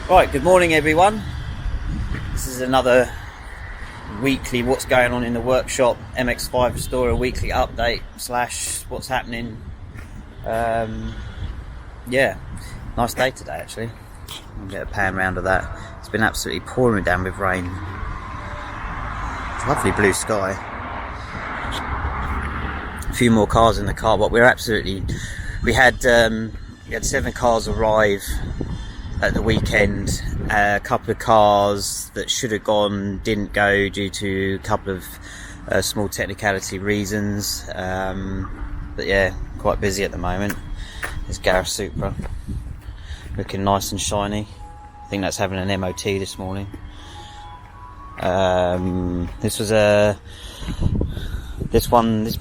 Right, good morning everyone. This is another weekly what's going on in the workshop MX5 store, a weekly update slash what's happening. Yeah, nice day today actually. I'll get a pan round of that. It's been absolutely pouring down with rain. Lovely blue sky. A few more cars in the car, but we had 7 cars arrive at the weekend. A couple of cars that should have gone didn't go due to a couple of small technicality reasons. But yeah, quite busy at the moment. This Gareth Supra looking nice and shiny. I think that's having an MOT this morning. This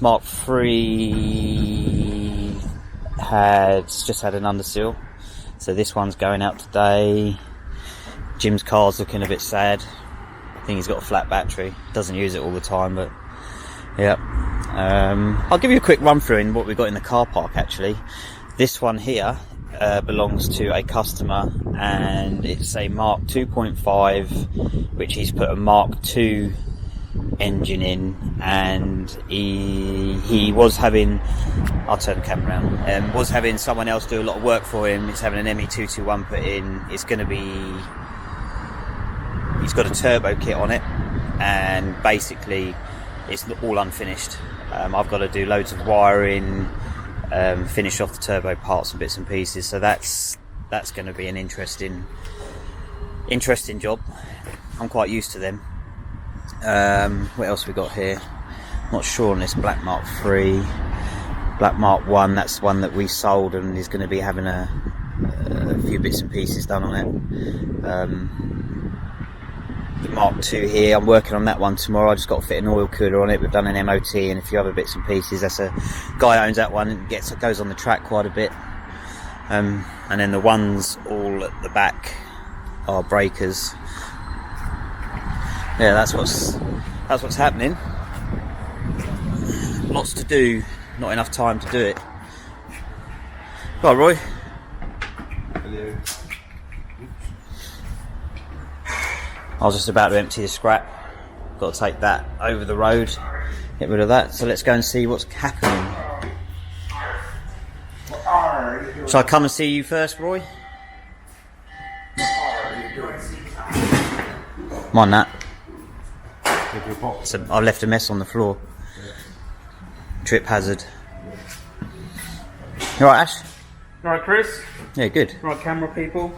Mark III has just had an underseal, so this one's going out today. Jim's car's looking a bit sad. I think he's got a flat battery, doesn't use it all the time, but yeah. I'll give you a quick run through in what we've got in the car park actually. This one here belongs to a customer, and it's a Mark 2.5, which he's put a Mark II engine in, and he was having, I'll turn the camera around, was having someone else do a lot of work for him. He's having an ME221 put in. It's going to be, he's got a turbo kit on it, and basically it's all unfinished. I've got to do loads of wiring, finish off the turbo parts and bits and pieces, so that's going to be an interesting job. I'm quite used to them. What else we got here? Not sure on this Black Mark III. Black Mark 1, that's one that we sold and is going to be having a few bits and pieces done on it. The Mark II here, I'm working on that one tomorrow. I just got to fit an oil cooler on it. We've done an MOT and a few other bits and pieces. That's a guy owns that one and goes on the track quite a bit. And then the ones all at the back are breakers. Yeah, that's what's happening. Lots to do, not enough time to do it. Right, Roy. Hello. I was just about to empty the scrap. Got to take that over the road, get rid of that. So let's go and see what's happening. Shall I come and see you first, Roy? Mind that. So I left a mess on the floor. Trip hazard. You alright, Ash? Alright, Chris? Yeah, good. Right, camera people?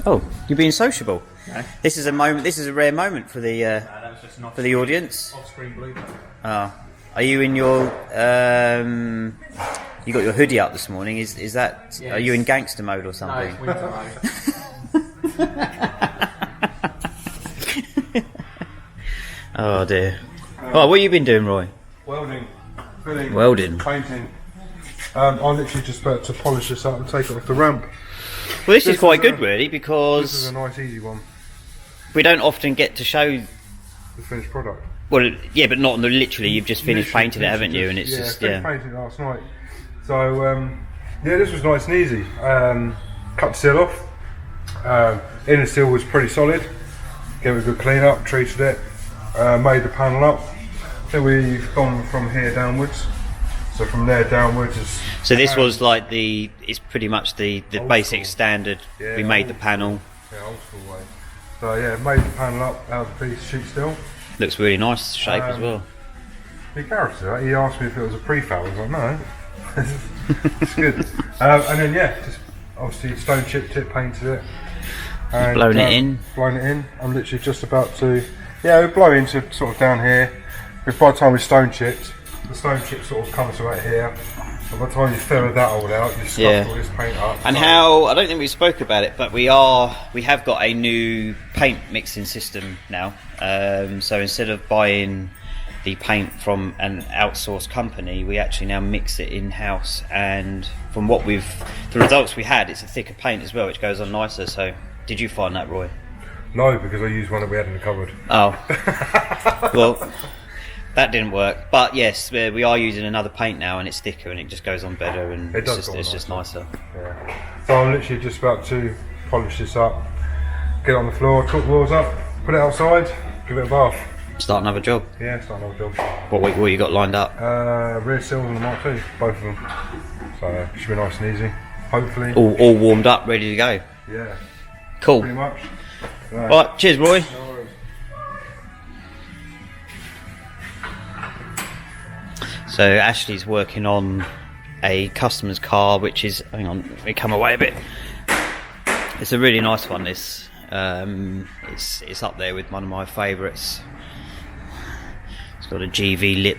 Oh, you're being sociable. No. This is a rare moment for the that was just an for the audience. off-screen blooper. Oh. Are you in your you got your hoodie up this morning, is that Yes. Are you in gangster mode or No, something? it's winter mode. Oh dear. Oh, what have you been doing, Roy? Welding, filling, Welding. painting. I literally just about to polish this up and take it off the ramp. Well, this is quite is a- good really, This is because a nice easy one, we don't often get to show. the finished product. Well, yeah, but not literally. You've just finished Literally painting it, haven't you? And it's just finished painting last night. So yeah, this was nice and easy. Cut the seal off. Inner seal was pretty solid. Gave it a good clean up, treated it, made the panel up. Then we've gone from here downwards. So from there downwards is. So this was like it's pretty much the basic school. standard. Yeah, We made the old panel. Yeah, old school way. So yeah, made the panel up out of the piece of sheet steel. Looks really nice shape as well. The Gareth, he asked me if it was a prefab. I was like, no, it's good. And then yeah, just obviously stone chipped it, painted it, and Blown it in. Blown it in. I'm literally just about to, we blow into sort of down here. But by the time we stone chipped, the stone chip sort of comes right here. And by the time you fill that all out, you scuff all this paint up. And how, I don't think we spoke about it, but we have got a new paint mixing system now. So instead of buying the paint from an outsourced company, we actually now mix it in-house, and from what the results we had, it's a thicker paint as well, which goes on nicer. So did you find that, Roy? No, because I used one that we had in the cupboard. Oh. Well, that didn't work, but yes, we are using another paint now, and it's thicker and it just goes on better, and It does it's go on just nicer. Yeah. So I'm literally just about to polish this up. get it on the floor, torque the wheels up, put it outside, give it a bath. Start another job. Yeah, start another job. What you got lined up? Rear sills and the Mk2, both of them. So it should be nice and easy. Hopefully. All warmed up, ready to go. Yeah. Cool. Pretty much. Right, cheers, Roy. No worries. So Ashlee's working on a customer's car, which is, hang on, let me come away a bit. It's a really nice one. This it's up there with one of my favourites. It's got a GV lip,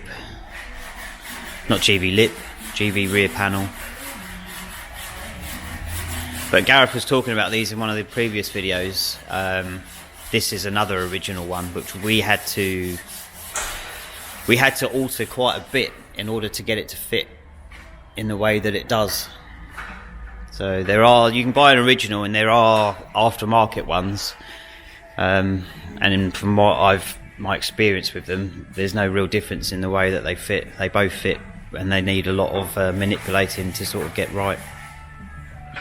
not GV lip, GV rear panel. But Gareth was talking about these in one of the previous videos. This is another original one, which we had to alter quite a bit in order to get it to fit in the way that it does. So you can buy an original, and there are aftermarket ones. And from my experience with them, there's no real difference in the way that they fit. They both fit, and they need a lot of manipulating to sort of get right.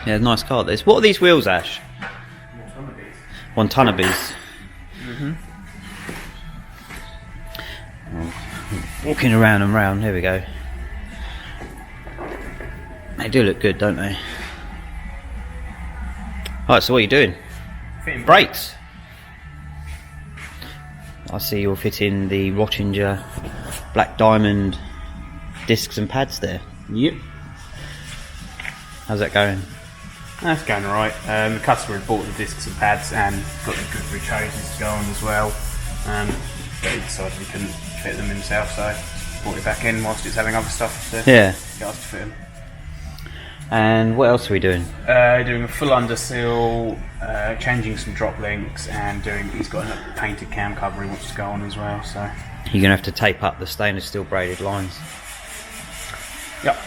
Yeah, nice car this. What are these wheels, Ash? Watanabes. Walking around and round, here we go. They do look good, don't they? Alright, so what are you doing? Fitting Brakes! I see you're fitting the Rotinger Black Diamond discs and pads there. Yep. How's that going? That's going alright. The customer had bought the discs and pads and got the good rechanges to go on as well. But he decided he couldn't fit them himself, so brought it back in whilst it's having other stuff to get us to fit them. And what else are we doing? Doing a full under seal, changing some drop links, and he's got a painted cam cover he wants to go on as well. So You're going to have to tape up the stainless steel braided lines. yep,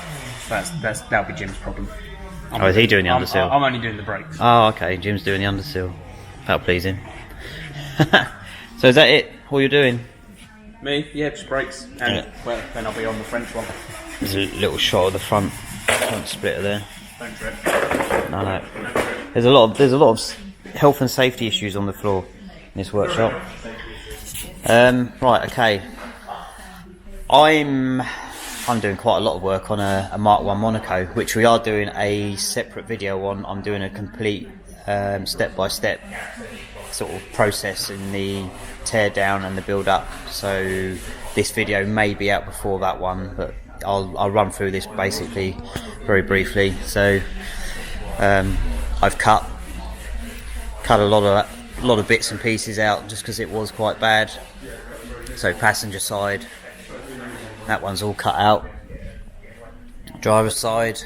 that'll be Jim's problem. Oh, is he doing the underseal? I'm only doing the brakes. Oh, okay, Jim's doing the underseal. That'll please him. So is that it? All you're doing? Me? Yeah, just brakes. And well, then I'll be on the French one. There's a little shot of the front splitter there. Don't trip. No. There's a lot of health and safety issues on the floor in this workshop. Right, okay. I'm doing quite a lot of work on a Mk1 Monaco, which we are doing a separate video on. I'm doing a complete step-by-step sort of process in the tear down and the build up. So this video may be out before that one, but I'll run through this basically very briefly. So I've cut a lot of bits and pieces out just because it was quite bad. So passenger side, that one's all cut out. Driver's side,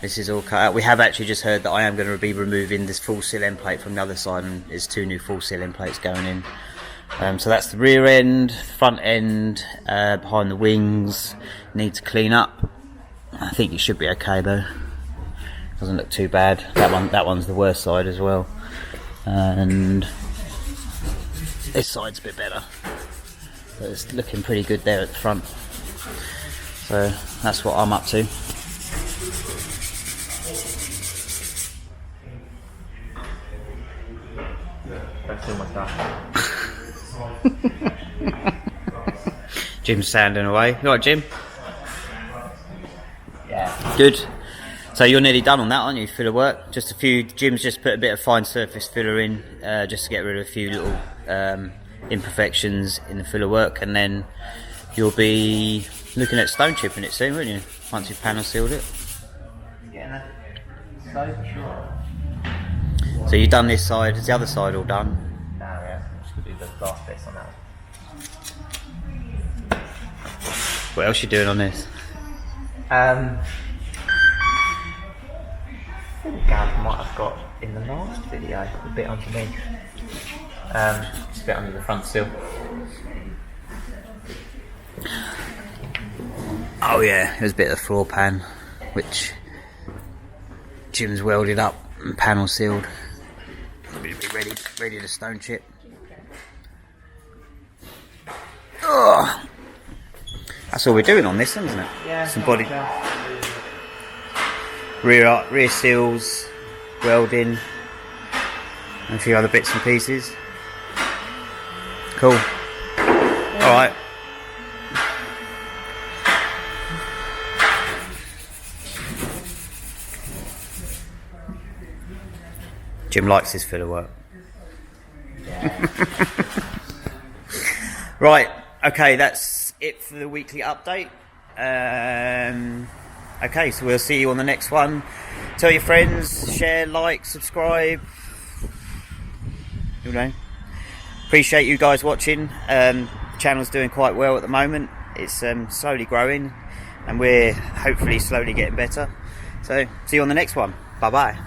this is all cut out. We have actually just heard that I am going to be removing this full sill end plate from the other side, and there's 2 new full sill end plates going in. So that's the rear end, front end, behind the wings. Need to clean up. I think it should be okay though. Doesn't look too bad. That one's the worst side as well, and this side's a bit better. So it's looking pretty good there at the front. So that's what I'm up to. That's all my stuff. Jim's standing away. You alright, Jim? Yeah. Good. So you're nearly done on that, aren't you? Filler work. Just a few. Jim's just put a bit of fine surface filler in, just to get rid of a few little imperfections in the filler work, and then you'll be looking at stone chipping it soon, won't you? Once you've panel sealed it. Yeah. So sure. So you've done this side. Is the other side all done? No, yeah. Just gonna do the last bits on that one. What else you doing on this? I think Gav might have got in the last video a bit underneath. Just a bit under the front sill. Oh yeah, there's a bit of the floor pan, which Jim's welded up and panel sealed. Be ready to stone chip. Oh, that's all we're doing on this, isn't it? Yeah. Some body, rear seals, welding, and a few other bits and pieces. Cool. Alright. Jim likes his filler work. Right, okay, that's it for the weekly update. Okay, so we'll see you on the next one. Tell your friends, share, like, subscribe. You know. Appreciate you guys watching. The channel's doing quite well at the moment. It's slowly growing, and we're hopefully slowly getting better. So, see you on the next one. Bye bye.